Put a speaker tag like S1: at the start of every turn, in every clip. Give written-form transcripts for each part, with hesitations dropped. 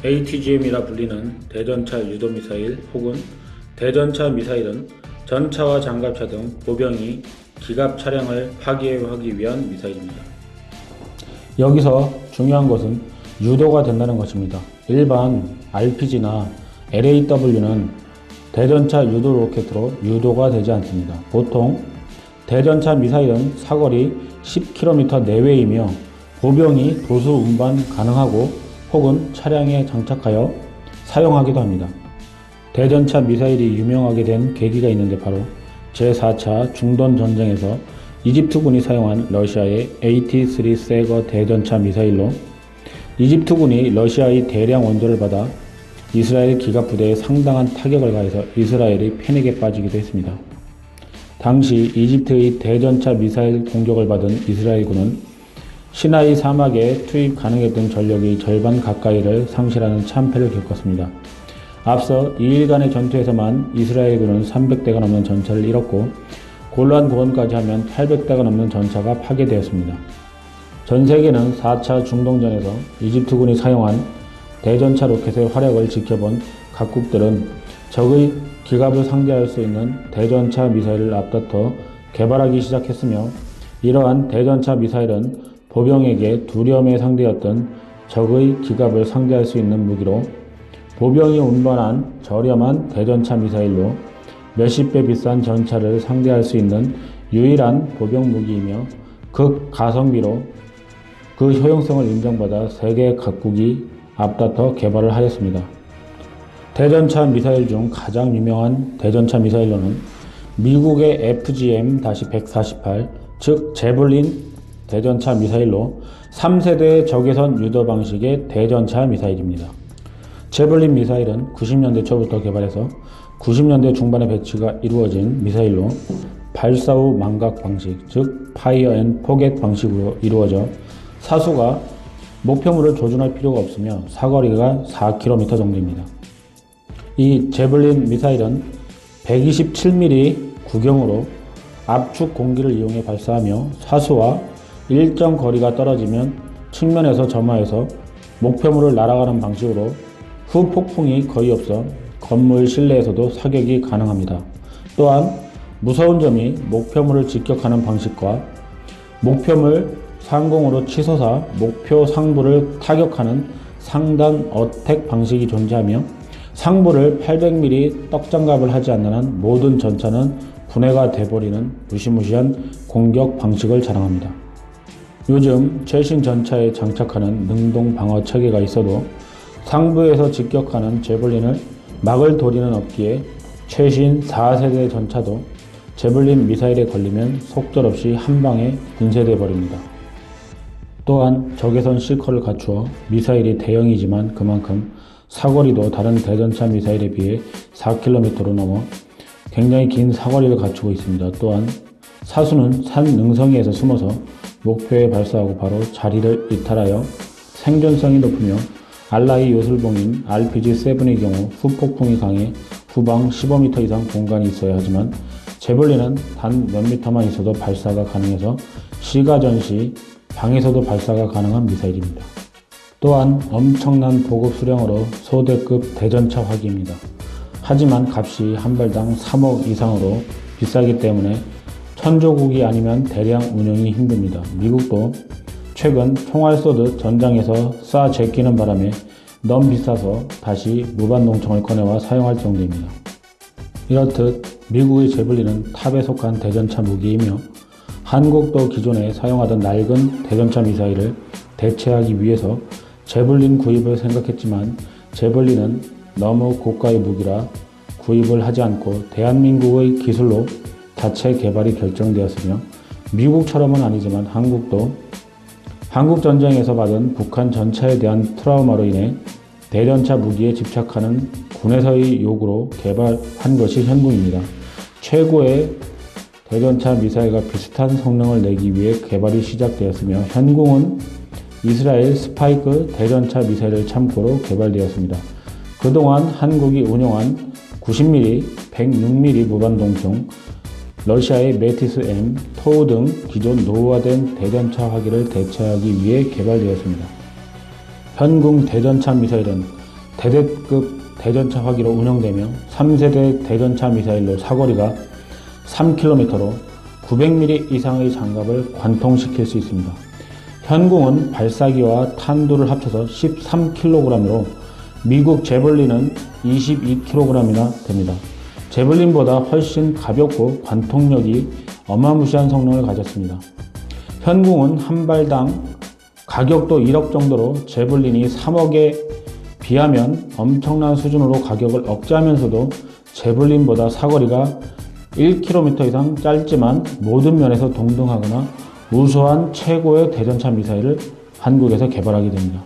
S1: ATGM이라 불리는 대전차 유도미사일 혹은 대전차 미사일은 전차와 장갑차 등 보병이 기갑 차량을 파괴하기 위한 미사일입니다. 여기서 중요한 것은 유도가 된다는 것입니다. 일반 RPG나 LAW는 대전차 유도 로켓으로 유도가 되지 않습니다. 보통 대전차 미사일은 사거리 10km 내외이며 보병이 도수 운반 가능하고 혹은 차량에 장착하여 사용하기도 합니다. 대전차 미사일이 유명하게 된 계기가 있는데 바로 제4차 중동 전쟁에서 이집트군이 사용한 러시아의 AT-3 세거 대전차 미사일로 이집트군이 러시아의 대량 원조를 받아 이스라엘 기갑부대에 상당한 타격을 가해서 이스라엘이 패닉에 빠지기도 했습니다. 당시 이집트의 대전차 미사일 공격을 받은 이스라엘군은 시나이 사막에 투입 가능했던 전력의 절반 가까이를 상실하는 참패를 겪었습니다. 앞서 2일간의 전투에서만 이스라엘군은 300대가 넘는 전차를 잃었고 골란 고원까지 하면 800대가 넘는 전차가 파괴되었습니다. 전 세계는 4차 중동전에서 이집트군이 사용한 대전차 로켓의 활약을 지켜본 각국들은 적의 기갑을 상대할 수 있는 대전차 미사일을 앞다퉈 개발하기 시작했으며 이러한 대전차 미사일은 보병에게 두려움의 상대였던 적의 기갑을 상대할 수 있는 무기로 보병이 운반한 저렴한 대전차 미사일로 몇십 배 비싼 전차를 상대할 수 있는 유일한 보병 무기이며 극가성비로 그 효용성을 인정받아 세계 각국이 앞다퉈 개발을 하였습니다. 대전차 미사일 중 가장 유명한 대전차 미사일로는 미국의 FGM-148, 즉 제블린 대전차 미사일로 3세대 적외선 유도 방식의 대전차 미사일입니다. 제블린 미사일은 90년대 초부터 개발해서 90년대 중반에 배치가 이루어진 미사일로 발사 후 망각 방식, 즉 파이어 앤 포겟 방식으로 이루어져 사수가 목표물을 조준할 필요가 없으며 사거리가 4km 정도입니다. 이 제블린 미사일은 127mm 구경으로 압축 공기를 이용해 발사하며 사수와 일정 거리가 떨어지면 측면에서 점화해서 목표물을 날아가는 방식으로 후폭풍이 거의 없어 건물 실내에서도 사격이 가능합니다. 또한 무서운 점이 목표물을 직격하는 방식과 목표물 상공으로 치솟아 목표 상부를 타격하는 상단 어택 방식이 존재하며 상부를 800mm 떡장갑을 하지 않는 한 모든 전차는 분해가 돼버리는 무시무시한 공격 방식을 자랑합니다. 요즘 최신 전차에 장착하는 능동 방어 체계가 있어도 상부에서 직격하는 제블린을 막을 도리는 없기에 최신 4세대 전차도 제블린 미사일에 걸리면 속절없이 한방에 분쇄돼 버립니다. 또한 적외선 실커를 갖추어 미사일이 대형이지만 그만큼 사거리도 다른 대전차 미사일에 비해 4km로 넘어 굉장히 긴 사거리를 갖추고 있습니다. 또한 사수는 산 능선에서 숨어서 목표에 발사하고 바로 자리를 이탈하여 생존성이 높으며 알라이 요술봉인 RPG-7의 경우 후폭풍이 강해 후방 15m 이상 공간이 있어야 하지만 제블린은 단 몇 미터만 있어도 발사가 가능해서 시가전시 방에서도 발사가 가능한 미사일입니다. 또한 엄청난 보급 수량으로 소대급 대전차 화기입니다. 하지만 값이 한 발당 3억 이상으로 비싸기 때문에 천조국이 아니면 대량 운영이 힘듭니다. 미국도 최근 총알 쏘듯 전장에서 쏴 제끼는 바람에 너무 비싸서 다시 무반동총을 꺼내와 사용할 정도입니다. 이렇듯 미국의 제블린은 탑에 속한 대전차 무기이며 한국도 기존에 사용하던 낡은 대전차 미사일을 대체하기 위해서 제블린 구입을 생각했지만 제블린은 너무 고가의 무기라 구입을 하지 않고 대한민국의 기술로 자체 개발이 결정되었으며 미국처럼은 아니지만 한국도 한국전쟁에서 받은 북한 전차에 대한 트라우마로 인해 대전차 무기에 집착하는 군에서의 요구로 개발한 것이 현궁입니다. 최고의 대전차 미사일과 비슷한 성능을 내기 위해 개발이 시작되었으며 현궁은 이스라엘 스파이크 대전차 미사일을 참고로 개발되었습니다. 그동안 한국이 운용한 90mm, 106mm 무반동총, 러시아의 메티스-M, 토우 등 기존 노후화된 대전차 화기를 대체하기 위해 개발되었습니다. 현궁 대전차 미사일은 대대급 대전차 화기로 운영되며 3세대 대전차 미사일로 사거리가 3km로 900mm 이상의 장갑을 관통시킬 수 있습니다. 현궁은 발사기와 탄두를 합쳐서 13kg으로 미국 제벌린은 22kg이나 됩니다. 제벌린보다 훨씬 가볍고 관통력이 어마무시한 성능을 가졌습니다. 현궁은 한 발당 가격도 1억 정도로 제벌린이 3억에 비하면 엄청난 수준으로 가격을 억제하면서도 제벌린보다 사거리가 1km 이상 짧지만 모든 면에서 동등하거나 우수한 최고의 대전차 미사일을 한국에서 개발하게 됩니다.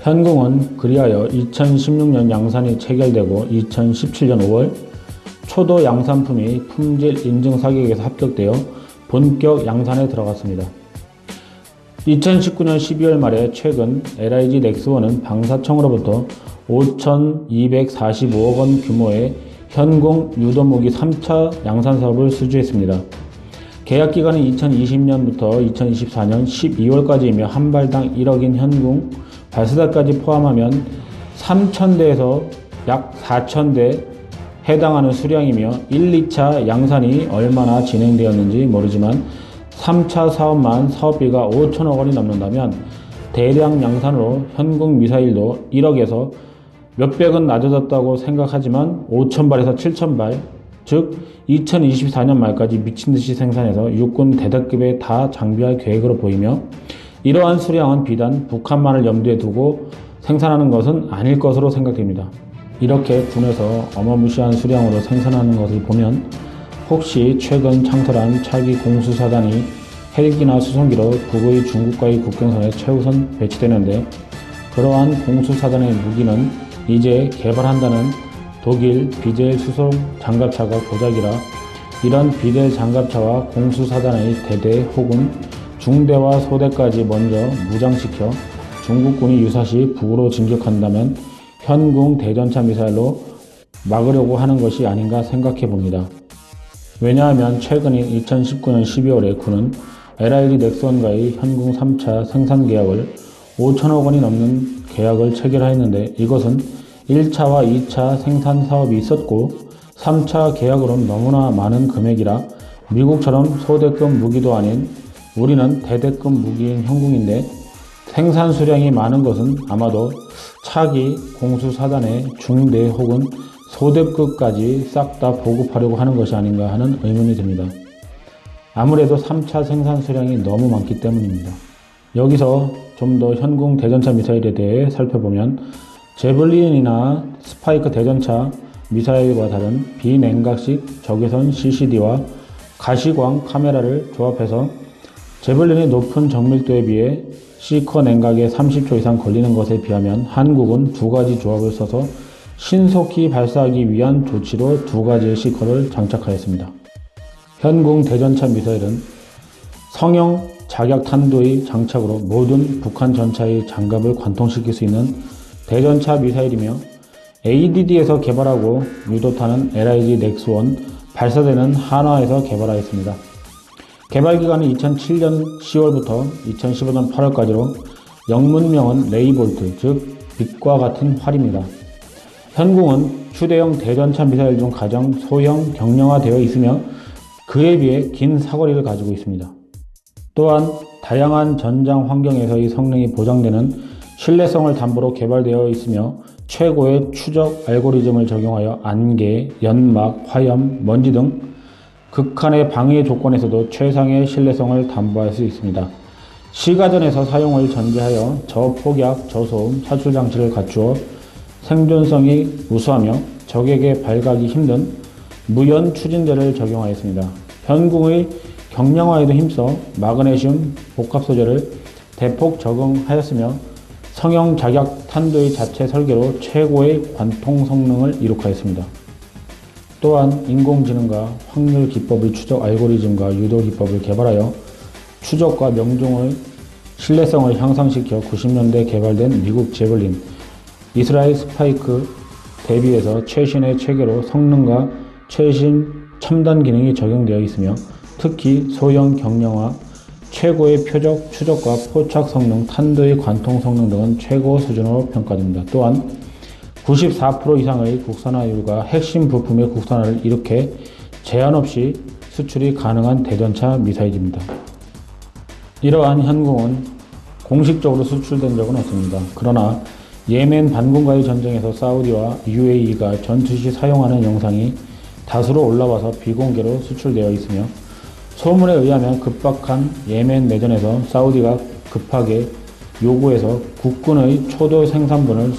S1: 현궁은 그리하여 2016년 양산이 체결되고 2017년 5월 초도 양산품이 품질 인증 사격에서 합격되어 본격 양산에 들어갔습니다. 2019년 12월 말에 최근 LIG 넥스원은 방사청으로부터 5,245억 원 규모의 현궁 유도무기 3차 양산 사업을 수주했습니다. 계약 기간은 2020년부터 2024년 12월까지이며 한 발당 1억인 현궁 발사대까지 포함하면 3,000대에서 약 4,000대 해당하는 수량이며 1, 2차 양산이 얼마나 진행되었는지 모르지만 3차 사업만 사업비가 5천억 원이 넘는다면 대량 양산으로 현궁 미사일도 1억에서 몇백은 낮아졌다고 생각하지만 5,000발에서 7,000발, 즉 2024년 말까지 미친듯이 생산해서 육군 대대급에 다 장비할 계획으로 보이며 이러한 수량은 비단 북한만을 염두에 두고 생산하는 것은 아닐 것으로 생각됩니다. 이렇게 군에서 어마무시한 수량으로 생산하는 것을 보면 혹시 최근 창설한 차기 공수사단이 헬기나 수송기로 북의 중국과의 국경선에 최우선 배치되는데 그러한 공수사단의 무기는 이제 개발한다는 독일 비젤 수송 장갑차가 고작이라 이런 비젤 장갑차와 공수사단의 대대 혹은 중대와 소대까지 먼저 무장시켜 중국군이 유사시 북으로 진격한다면 현궁 대전차 미사일로 막으려고 하는 것이 아닌가 생각해 봅니다. 왜냐하면 최근인 2019년 12월에 군은 LIG 넥스원과의 현궁 3차 생산 계약을 5천억 원이 넘는 계약을 체결하였는데 이것은 1차와 2차 생산 사업이 있었고 3차 계약으로는 너무나 많은 금액이라 미국처럼 소대급 무기도 아닌 우리는 대대급 무기인 현궁인데 생산 수량이 많은 것은 아마도 차기 공수사단의 중대 혹은 소대급까지 싹 다 보급하려고 하는 것이 아닌가 하는 의문이 듭니다. 아무래도 3차 생산 수량이 너무 많기 때문입니다. 여기서 좀 더 현궁 대전차 미사일에 대해 살펴보면 제블린이나 스파이크 대전차 미사일과 다른 비냉각식 적외선 CCD와 가시광 카메라를 조합해서 제블린의 높은 정밀도에 비해 C커 냉각에 30초 이상 걸리는 것에 비하면 한국은 두 가지 조합을 써서 신속히 발사하기 위한 조치로 두 가지의 C커를 장착하였습니다. 현궁 대전차 미사일은 성형 작약 탄도의 장착으로 모든 북한 전차의 장갑을 관통시킬 수 있는 대전차 미사일이며 ADD에서 개발하고 유도타는 LIG 넥스원, 발사대는 한화에서 개발하였습니다. 개발 기간은 2007년 10월부터 2015년 8월까지로 영문명은 레이볼트, 즉 빛과 같은 활입니다. 현궁은 휴대용 대전차 미사일 중 가장 소형 경량화되어 있으며 그에 비해 긴 사거리를 가지고 있습니다. 또한 다양한 전장 환경에서의 성능이 보장되는 신뢰성을 담보로 개발되어 있으며 최고의 추적 알고리즘을 적용하여 안개, 연막, 화염, 먼지 등 극한의 방해 조건에서도 최상의 신뢰성을 담보할 수 있습니다. 시가전에서 사용을 전제하여 저폭약, 저소음, 사출 장치를 갖추어 생존성이 우수하며 적에게 발각이 힘든 무연 추진제를 적용하였습니다. 현궁의 경량화에도 힘써 마그네슘 복합 소재를 대폭 적용하였으며 성형 작약 탄도의 자체 설계로 최고의 관통 성능을 이룩하였습니다. 또한 인공지능과 확률 기법의 추적 알고리즘과 유도 기법을 개발하여 추적과 명중의 신뢰성을 향상시켜 90년대 개발된 미국 제벌린, 이스라엘 스파이크 대비해서 최신의 체계로 성능과 최신 첨단 기능이 적용되어 있으며 특히 소형 경량화, 최고의 표적, 추적과 포착 성능, 탄도의 관통 성능 등은 최고 수준으로 평가됩니다. 또한 94% 이상의 국산화율과 핵심 부품의 국산화를 이렇게 제한 없이 수출이 가능한 대전차 미사일입니다. 이러한 현궁은 공식적으로 수출된 적은 없습니다. 그러나 예멘 반군과의 전쟁에서 사우디와 UAE가 전투 시 사용하는 영상이 다수로 올라와서 비공개로 수출되어 있으며, 소문에 의하면 급박한 예멘 내전에서 사우디가 급하게 요구해서 국군의 초도 생산분을